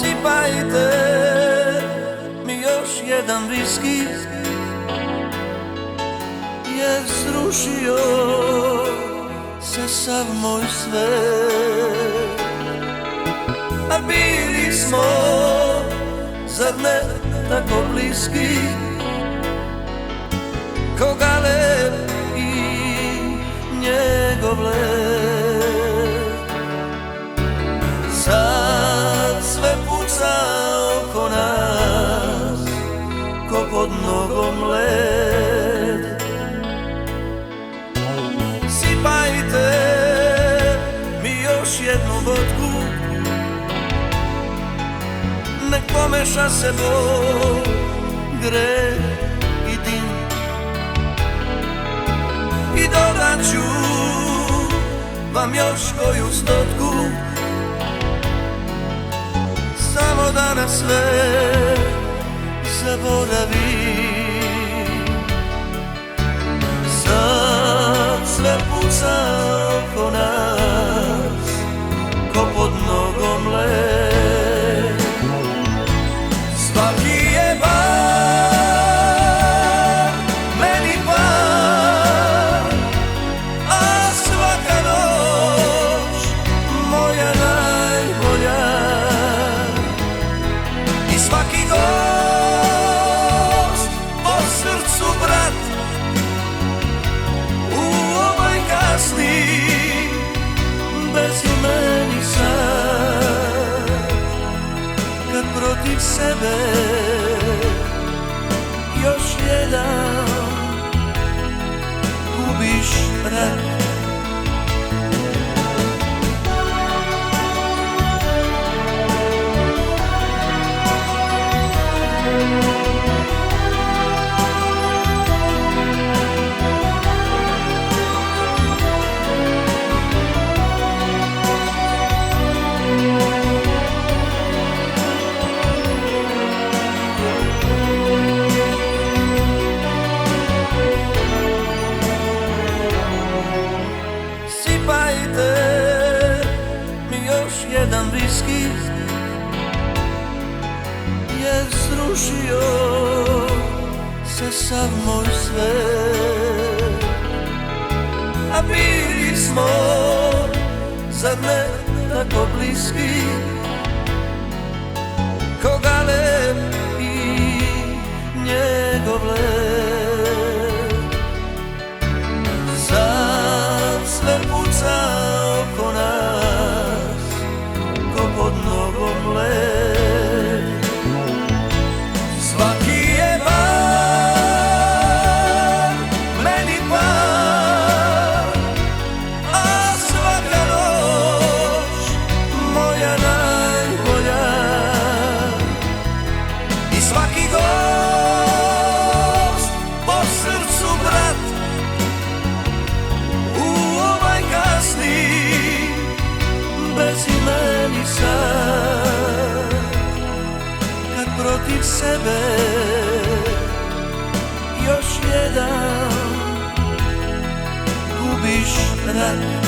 Sipajte mi još jedan viski, jer srušio se sav moj svet. A bili smo, zar ne tako bliski, ko Galeb i njegov led. Sad sve puca oko nas, ko pod nogom led. Sipajte mi još jednu vodku, nek pomeša se bol, greh i dim. I dodat ću vam još koju stotku, samo da na sve zaboravim. Sad sve puca oko nas, ko pod nogom led. Svaki je bar meni par, a svaka noć moja najbolja. I svaki gost po srcu brat, u ovaj kasni bezimeni sad, kad protiv sebe još jedan gubiš rat. Sipajte mi još jedan viski, jer srušio se sav moj svet. A bili smo, zar ne tako bliski, ko Galeb i njegov led. Sad sve puca oko nas, ko pod nogom led. Svaki je bar meni par, a svaka noć moja najbolja. I svaki gost po srcu brat, u ovaj kasni bezimeni sad, kad protiv sebe još jedan gubiš rat.